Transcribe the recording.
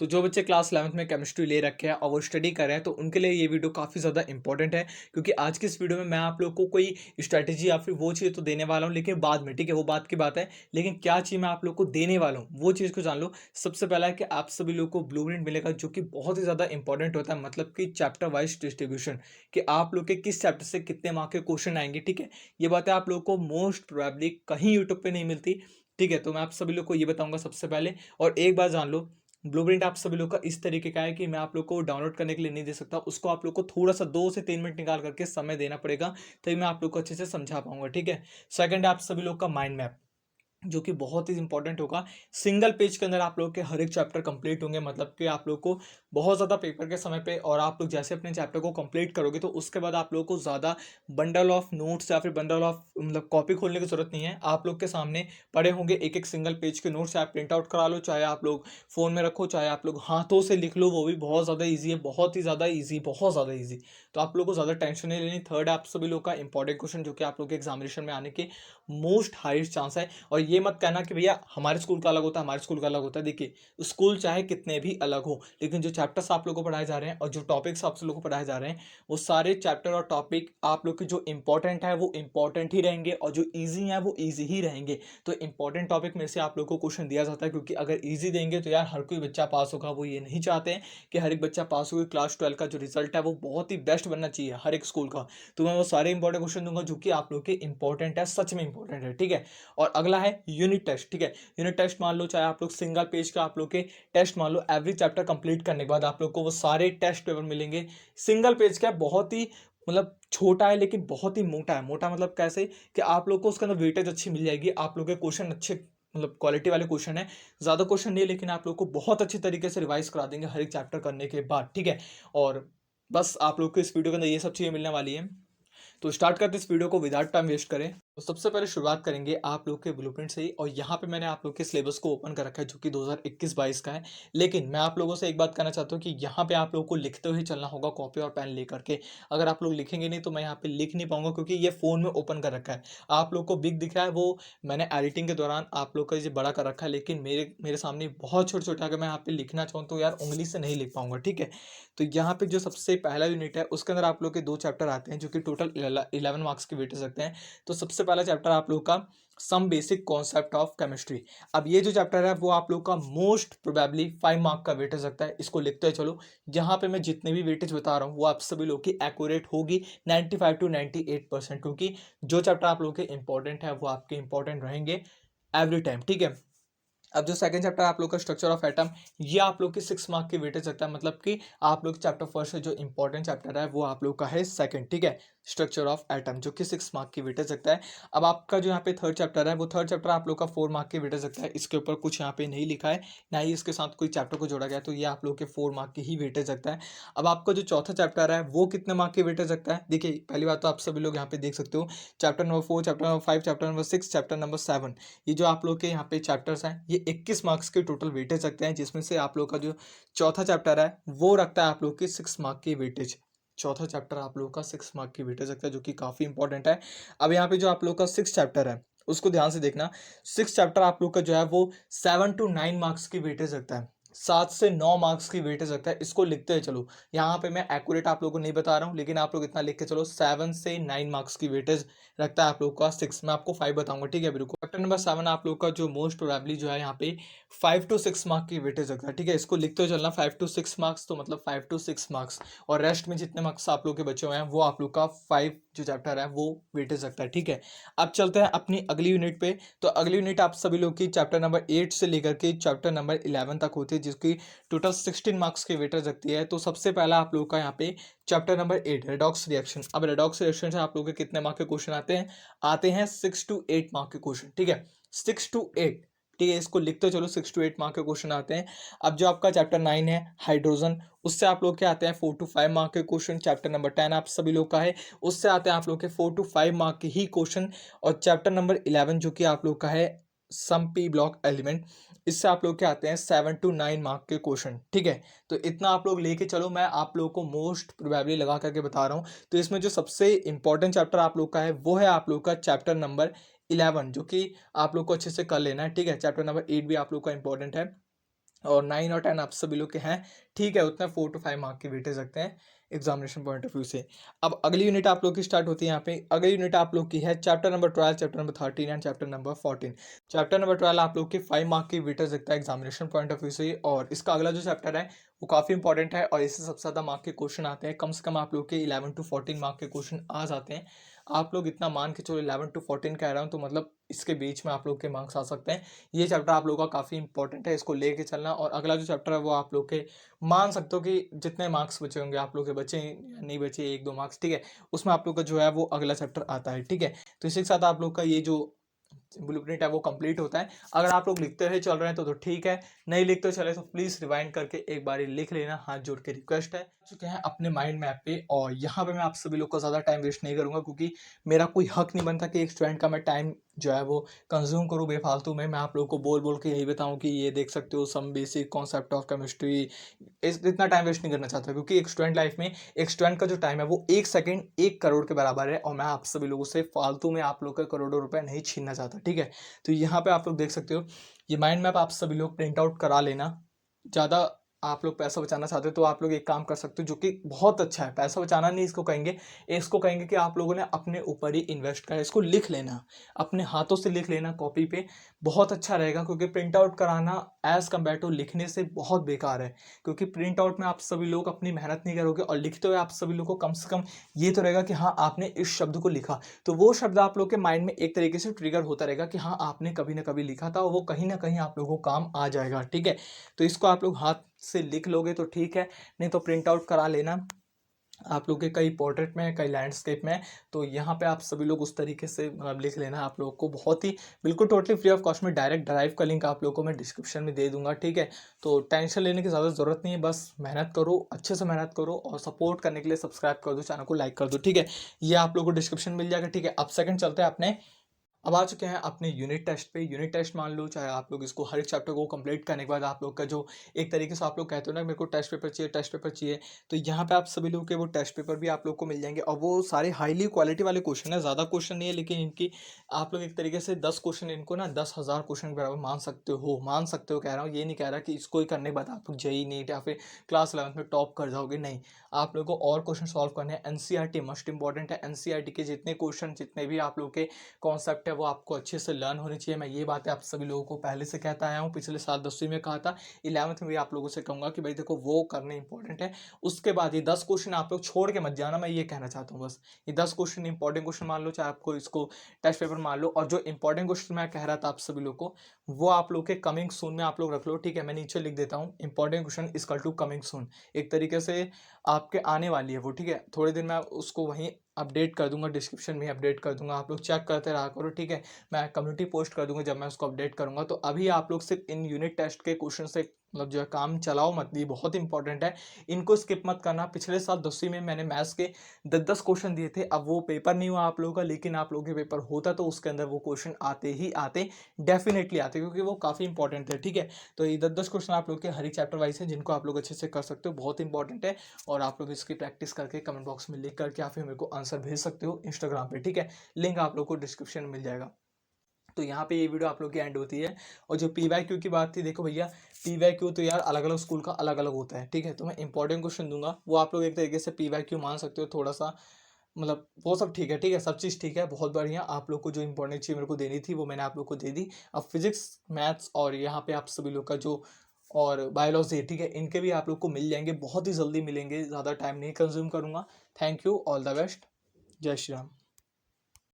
तो जो बच्चे क्लास 11th में केमिस्ट्री ले रखे हैं और वो स्टडी कर रहे हैं, तो उनके लिए ये वीडियो काफ़ी ज़्यादा इंपॉर्टेंट है, क्योंकि आज की इस वीडियो में मैं आप लोग को कोई स्ट्रैटेजी या फिर वो चीज़ तो देने वाला हूँ, लेकिन बाद में, ठीक है, वो बात की बात है। लेकिन क्या चीज़ मैं आप लोग को देने वाला हूँ, वो चीज़ को जान लो। सबसे पहला है कि आप सभी लोग को ब्लूप्रिंट मिलेगा, जो कि बहुत ही ज़्यादा इंपॉर्टेंट होता है, मतलब कि चैप्टर वाइज डिस्ट्रीब्यूशन, कि आप लोग के किस चैप्टर से कितने मार्क के क्वेश्चन आएंगे, ठीक है। ये बातें आप लोग को मोस्ट प्रोबेबली कहीं यूट्यूब पे नहीं मिलती, ठीक है। तो मैं आप सभी लोग को ये बताऊंगा सबसे पहले। और एक बात जान लो, ब्लूप्रिंट आप सभी लोग का इस तरीके का है कि मैं आप लोग को डाउनलोड करने के लिए नहीं दे सकता, उसको आप लोग को थोड़ा सा 2 से 3 मिनट निकाल करके समय देना पड़ेगा, तभी मैं आप लोग को अच्छे से समझा पाऊंगा, ठीक है। सेकंड है आप सभी लोग का माइंड मैप, जो कि बहुत ही इंपॉर्टेंट होगा। सिंगल पेज के अंदर आप लोग के हर एक चैप्टर कंप्लीट होंगे, मतलब कि आप लोग को बहुत ज़्यादा पेपर के समय पे, और आप लोग जैसे अपने चैप्टर को कंप्लीट करोगे तो उसके बाद आप लोग को ज़्यादा बंडल ऑफ नोट्स या फिर बंडल ऑफ मतलब कॉपी खोलने की जरूरत नहीं है। आप लोग के सामने पड़े होंगे एक एक सिंगल पेज के नोट्स, आप प्रिंट आउट करा लो, चाहे आप लोग फ़ोन में रखो, चाहे आप लोग हाथों से लिख लो, वो भी बहुत ज़्यादा ईजी है, बहुत ही ज़्यादा ईजी, बहुत ज़्यादा ईजी। तो आप लोग को ज़्यादा टेंशन नहीं लेनी। थर्ड आप सभी लोग का इंपॉर्टेंट क्वेश्चन, जो कि आप लोग के एग्जामिनेशन में आने के मोस्ट हाईएस्ट चांस है। और ये मत कहना कि भैया हमारे स्कूल का अलग होता है, हमारे स्कूल का अलग होता है। देखिए, स्कूल चाहे कितने भी अलग हो, लेकिन जो चैप्टर्स आप लोगों को पढ़ाए जा रहे हैं और जो टॉपिक्स आप लोगों को पढ़ाए जा रहे हैं, वो सारे चैप्टर और टॉपिक आप लोग के जो इंपॉर्टेंट है वो इंपॉर्टेंट ही रहेंगे, और जो ईजी है वो ईजी ही रहेंगे। तो इंपॉर्टेंट टॉपिक में से आप लोग को क्वेश्चन दिया जाता है, क्योंकि अगर ईजी देंगे तो यार हर कोई बच्चा पास होगा, वो ये नहीं चाहते हैं कि हर एक बच्चा पास होगा। क्लास 12 का जो रिजल्ट है वो बहुत ही बेस्ट बनना चाहिए हर एक स्कूल का। तो मैं वो सारे इंपॉर्टेंट क्वेश्चन दूंगा जो कि आप लोग के इंपॉर्टेंट है, सच में इंपॉर्टेंट है, ठीक है। और अगला है यूनिट टेस्ट, ठीक है। यूनिट टेस्ट मान लो, चाहे आप लोग सिंगल पेज का आप लोग के टेस्ट मान लो, एवरी चैप्टर कंप्लीट करने के बाद आप लोग को वो सारे टेस्ट पेपर मिलेंगे। सिंगल पेज का बहुत ही मतलब छोटा है, लेकिन बहुत ही मोटा है। मोटा मतलब कैसे, कि आप लोग को उसके अंदर वेटेज अच्छी मिल जाएगी, आप लोग के क्वेश्चन अच्छे मतलब क्वालिटी वाले क्वेश्चन है। ज़्यादा क्वेश्चन नहीं, लेकिन आप लोग को बहुत अच्छी तरीके से रिवाइज करा देंगे हर एक चैप्टर करने के बाद, ठीक है। और बस आप लोग को इस वीडियो के अंदर ये सब चीज़ें मिलने वाली है। तो स्टार्ट करते इस वीडियो को विदाउट टाइम वेस्ट करें। तो सबसे पहले शुरुआत करेंगे आप लोग के ब्लूप्रिंट से ही, और यहाँ पे मैंने आप लोग के सिलेबस को ओपन कर रखा है, जो कि 2021-22 का है। लेकिन मैं आप लोगों से एक बात कहना चाहता हूँ कि यहाँ पे आप लोगों को लिखते हुए चलना होगा, कॉपी और पेन लेकर के। अगर आप लोग लिखेंगे नहीं तो मैं यहाँ पे लिख नहीं पाऊंगा, क्योंकि ये फ़ोन में ओपन कर रखा है। आप लोग को बिग दिख रहा है, वो मैंने एडिटिंग के दौरान आप लोग का ये बड़ा कर रखा है, लेकिन मेरे मेरे सामने बहुत छोटे छोटे, अगर मैं यहाँ पे लिखना चाहूँ तो यार उंगली से नहीं लिख पाऊंगा, ठीक है। तो यहाँ पे जो सबसे पहला यूनिट है उसके अंदर आप लोग के 2 चैप्टर आते हैं, जो कि टोटल 11 मार्क्स के वेटेज रखते हैं। तो सबसे पहला चैप्टर आप लोग का some basic concept of chemistry. अब ये जो चैप्टर है वो आप लोग का मोस्ट प्रोबेबली 5 मार्क का वेटेज रखता है, इसको लिखते हैं चलो। यहाँ पे मैं जितने भी वेटेज बता रहा हूँ वो आप सभी लोग की एक्यूरेट होगी 95 to 98%, क्योंकि जो चैप्टर आप लोग के इंपॉर्टेंट है वो आपके इंपॉर्टेंट रहेंगे एवरी टाइम, ठीक है। अब जो सेकंड चैप्टर आप लोग का स्ट्रक्चर ऑफ एटम, ये आप लोग के 6 मार्क की वेटेज रखता है, मतलब कि आप लोग चैप्टर फर्स्ट से जो इंपॉर्टेंट चैप्टर है वो आप लोग का है सेकंड, ठीक है। स्ट्रक्चर ऑफ एटम, जो कि 6 मार्क की वेटेज रखता है। अब आपका जो यहाँ पे थर्ड चैप्टर है, वो थर्ड चैप्टर आप लोग का 4 मार्क की वेटेज रखता है। इसके ऊपर कुछ यहाँ पे नहीं लिखा है, ना ही इसके साथ कोई चैप्टर को जोड़ा गया, तो ये आप लोग के 4 मार्क की ही वेटेज रखता है। अब आपका जो चौथा चैप्टर है वो कितने मार्क की वेटेज रखता है, देखिए पहली बात तो आप सभी लोग यहाँ पे देख सकते हो, chapter number 4, chapter number 5, chapter number 6, chapter number 7, ये जो आप लोग के यहाँ पे चैप्टर्स हैं ये 21 मार्क्स के टोटल वेटेज रखते हैं, जिसमें से आप लोग का जो चौथा चैप्टर है वो रखता है आप लोग की 6 मार्क की वेटेज। चौथा चैप्टर आप लोग का 6 मार्क की वेटेज रखता है, जो कि काफ़ी इंपॉर्टेंट है। अब यहाँ पे जो आप लोग का 6 चैप्टर है उसको ध्यान से देखना। 6 चैप्टर आप लोग का जो है वो 7 to 9 मार्क्स की वेटेज रखता है, 7 से 9 मार्क्स की वेटेज रखता है। इसको लिखते हैं चलो। यहाँ पे मैं एक्यूरेट आप लोगों को नहीं बता रहा हूँ, लेकिन आप लोग इतना लिख के चलो, 7 से 9 मार्क्स की वेटेज रखता है आप लोग का 6। मैं आपको 5 बताऊंगा, ठीक है। बिल्कुल चैप्टर नंबर 7 आप लोग का जो मोस्ट प्रोबेबली जो है यहाँ पे 5 to 6 मार्क की वेटेज रखता है, ठीक है। इसको लिखते हुए चलना, 5 to 6 मार्क्स, तो मतलब 5 to 6 मार्क्स, और रेस्ट में जितने मार्क्स आप लोग के बचे हुए हैं वो आप लोग का 5 जो चैप्टर है वो वेटेज रखता है, ठीक है। अब चलते हैं अपनी अगली यूनिट पे। तो अगली यूनिट आप सभी लोग की चैप्टर नंबर 8 से लेकर के चैप्टर नंबर 11 तक होती है, जिसकी टोटल 16 मार्क्स की वेटेज रखती है। तो सबसे पहला आप लोग का यहाँ पे चैप्टर नंबर 8 रेडॉक्स रिएक्शन। अब रेडॉक्स रिएक्शन से आप लोग के कितने मार्क के क्वेश्चन आते हैं 6 to 8 मार्क के क्वेश्चन, ठीक है। 6 to 8, ठीक है। इसको लिखते चलो, 6 to 8 मार्क के क्वेश्चन आते हैं। अब जो आपका चैप्टर 9 है हाइड्रोजन, उससे आप लोग के आते हैं 4 to 5 मार्क के क्वेश्चन। चैप्टर नंबर 10 आप सभी लोग का है, उससे आते हैं आप लोग के 4 to 5 मार्क के ही क्वेश्चन। और चैप्टर नंबर 11 जो कि आप लोग का है सम पी ब्लॉक एलिमेंट, इससे आप लोग के आते हैं 7 to 9 मार्क के क्वेश्चन, ठीक है। तो इतना आप लोग लेके चलो, मैं आप लोगों को मोस्ट प्रोबेबली लगा करके बता रहा हूँ। तो इसमें जो सबसे इंपॉर्टेंट चैप्टर आप लोग का है वो है आप लोग का चैप्टर नंबर 11, जो कि आप लोग को अच्छे से कर लेना है, ठीक है। चैप्टर नंबर 8 भी आप लोग का इंपॉर्टेंट है। और 9 और 10 आप सभी लोग के हैं, ठीक है, उतना 4 टू 5 मार्क की वेटेज रखते हैं एग्जामिनेशन पॉइंट ऑफ व्यू से। अब अगली यूनिट आप लोग की स्टार्ट होती है यहाँ पे। अगली यूनिट आप लोग की है chapter number 12, chapter number 13 and chapter number 14। Chapter number 12 आप लोग के 5 मार्क की वेटेज रखता है एग्जामिनेशन पॉइंट ऑफ व्यू से, और इसका अगला जो चैप्टर है वो काफ़ी इंपॉर्टेंट है और इससे सबसे ज़्यादा मार्क के क्वेश्चन आते हैं। कम से कम आप लोग के 11 टू 14 मार्क के क्वेश्चन आ जाते हैं। आप लोग इतना मान के चलो 11 टू 14 कह रहा हूँ, तो मतलब इसके बीच में आप लोग के मार्क्स आ सकते हैं। ये चैप्टर आप लोगों का काफ़ी इंपॉर्टेंट है, इसको लेके चलना। और अगला जो चैप्टर है वो आप लोग के मान सकते हो कि जितने मार्क्स बचे होंगे आप लोग के, बचे या नहीं बचे 1-2 मार्क्स, ठीक है, उसमें आप लोग का जो है वो अगला चैप्टर आता है, ठीक है। तो इसी के साथ आप लोग का ये जो ब्लूप्रिंट है वो कंप्लीट होता है। अगर आप लोग लिखते हुए चल रहे हैं तो ठीक है, नहीं लिखते चले तो प्लीज़ रिवाइंड करके एक बार लिख लेना, हाथ जोड़ के रिक्वेस्ट है। चुके हैं अपने माइंड मैप पे, और यहाँ पे मैं आप सभी लोग का ज़्यादा टाइम वेस्ट नहीं करूँगा, क्योंकि मेरा कोई हक नहीं बनता कि एक स्टूडेंट का मैं टाइम जो है वो कंज्यूम करूँ बेफालतू में। मैं आप लोगों को बोल बोल के यही बताऊँ कि ये देख सकते हो some basic concept of chemistry, इस इतना टाइम वेस्ट नहीं करना चाहता, क्योंकि एक स्टूडेंट लाइफ में एक स्टूडेंट का जो टाइम है वो 1 सेकंड 1 करोड़ के बराबर है, और मैं आप सभी लोगों से फालतू में आप लोग का करोड़ों रुपए नहीं छीनना चाहता, ठीक है। तो यहाँ पे आप लोग देख सकते हो, ये माइंड मैप आप सभी लोग प्रिंट आउट करा लेना। ज़्यादा आप लोग पैसा बचाना चाहते हो तो आप लोग एक काम कर सकते हो जो कि बहुत अच्छा है, पैसा बचाना नहीं इसको कहेंगे, इसको कहेंगे कि आप लोगों ने अपने ऊपर ही इन्वेस्ट करा। इसको लिख लेना, अपने हाथों से लिख लेना कॉपी पे, बहुत अच्छा रहेगा, क्योंकि प्रिंट आउट कराना एज़ कम्पेयर टू लिखने से बहुत बेकार है। क्योंकि प्रिंट आउट में आप सभी लोग अपनी मेहनत नहीं करोगे, और लिखते हुए आप सभी लोग को कम से कम ये तो रहेगा कि हाँ आपने इस शब्द को लिखा, तो वो शब्द आप लोग के माइंड में एक तरीके से ट्रिगर होता रहेगा कि हाँ आपने कभी ना कभी लिखा था, और वो कहीं ना कहीं आप लोगों को काम आ जाएगा, ठीक है। तो इसको आप लोग हाथ से लिख लोगे तो ठीक है, नहीं तो प्रिंट आउट करा लेना। आप लोग के कई पोर्ट्रेट में, कई लैंडस्केप में, तो यहाँ पे आप सभी लोग उस तरीके से मतलब लिख लेना। आप लोग को बहुत ही बिल्कुल टोटली फ्री ऑफ कॉस्ट में डायरेक्ट ड्राइव का लिंक आप लोगों को मैं डिस्क्रिप्शन में दे दूंगा, ठीक है। तो टेंशन लेने की ज़्यादा ज़रूरत नहीं है, बस मेहनत करो, अच्छे से मेहनत करो, और सपोर्ट करने के लिए सब्सक्राइब कर दो, चैनल को लाइक कर दो, ठीक है। ये आप लोग को डिस्क्रिप्शन मिल जाएगा, ठीक है। अब सेकंड चलते हैं अपने, अब आ चुके हैं अपने यूनिट टेस्ट पे। यूनिट टेस्ट मान लो, चाहे आप लोग इसको हर एक चैप्टर को कंप्लीट करने के बाद आप लोग का जो एक तरीके से आप लोग कहते हो ना मेरे को टेस्ट पेपर चाहिए, टेस्ट पेपर चाहिए, तो यहाँ पे आप सभी लोग के वो टेस्ट पेपर भी आप लोग को मिल जाएंगे, और वो सारे हाईली क्वालिटी वाले क्वेश्चन है, ज़्यादा क्वेश्चन नहीं है, लेकिन इनकी आप लोग एक तरीके से 10 क्वेश्चन इनको ना 10,000 क्वेश्चन के बराबर मान सकते हो, मान सकते हो कह रहा हूँ, ये नहीं कह रहा कि इसको ही करने के बाद आप लोग जेई नीट या फिर क्लास 11th में टॉप कर जाओगे, नहीं। आप लोग को और क्वेश्चन सॉल्व करने हैं। एनसीईआरटी मस्ट इंपॉर्टेंट है, एनसीईआरटी के जितने क्वेश्चन, जितने भी आप लोग के कॉन्सेप्ट है वो आपको अच्छे से लर्न होनी चाहिए। मैं ये बातें आप सभी लोगों को पहले से कहता आया हूँ, पिछले साल 10वीं में कहा था, 11th में भी आप लोगों से कहूँगा कि भाई देखो वो करने इंपॉर्टेंट है। उसके बाद ये 10 क्वेश्चन आप लोग छोड़ के मत जाना, मैं ये कहना चाहता हूँ बस। ये 10 क्वेश्चन इंपॉर्टेंट क्वेश्चन मान लो, चाहे आपको इसको टेस्ट पेपर मान लो, और जो इंपॉर्टेंट क्वेश्चन मैं कह रहा था आप सभी लोग को, वो आप लोग के कमिंग सून में आप लोग रख लो, ठीक है। मैं नीचे लिख देता हूँ, important question equal to coming soon, एक तरीके से आपके आने वाली है वो, ठीक है। थोड़े दिन मैं उसको वहीं अपडेट कर दूंगा, डिस्क्रिप्शन में अपडेट कर दूंगा, आप लोग चेक करते रहा करो, ठीक है। मैं कम्युनिटी पोस्ट कर दूंगा जब मैं उसको अपडेट करूंगा। तो अभी आप लोग सिर्फ इन यूनिट टेस्ट के क्वेश्चन से मतलब जो है काम चलाओ मत, ये बहुत इंपॉर्टेंट है, इनको स्किप मत करना। पिछले साल 10वीं में मैंने मैथ्स के 10-10 क्वेश्चन दिए थे, अब वो पेपर नहीं हुआ आप लोगों का, लेकिन आप लोगों के पेपर होता तो उसके अंदर वो क्वेश्चन आते ही आते, डेफिनेटली आते, क्योंकि वो काफ़ी इंपॉर्टेंट थे, ठीक है। तो ये 10-10 क्वेश्चन आप लोग के हर एक चैप्टर वाइज है, जिनको आप लोग अच्छे से कर सकते हो, बहुत इंपॉर्टेंट है। और आप लोग इसकी प्रैक्टिस करके कमेंट बॉक्स में लिख करके या फिर मेरे को आंसर भेज सकते हो इंस्टाग्राम पे, ठीक है। लिंक आप लोग को डिस्क्रिप्शन में मिल जाएगा। तो यहाँ पे ये वीडियो आप लोग की एंड होती है। और जो पी वाई क्यू की बात थी, देखो भैया, पी वाई क्यू तो यार अलग अलग स्कूल का अलग अलग होता है, ठीक है। तो मैं इंपॉर्टेंट क्वेश्चन दूंगा, वो आप लोग एक तरीके से पी वाई क्यू मान सकते हो, थोड़ा सा मतलब वो सब ठीक है, ठीक है, सब चीज़ ठीक है, बहुत बढ़िया। आप लोग को जो इंपॉर्टेंट चीज़ मेरे को देनी थी वो मैंने आप लोग को दे दी। अब फिजिक्स, मैथ्स और यहाँ पे आप सभी लोग का जो और बायोलॉजी, ठीक है, इनके भी आप लोग को मिल जाएंगे, बहुत ही जल्दी मिलेंगे, ज़्यादा टाइम नहीं कंज्यूम करूँगा। Thank you, all the best, जय श्री राम।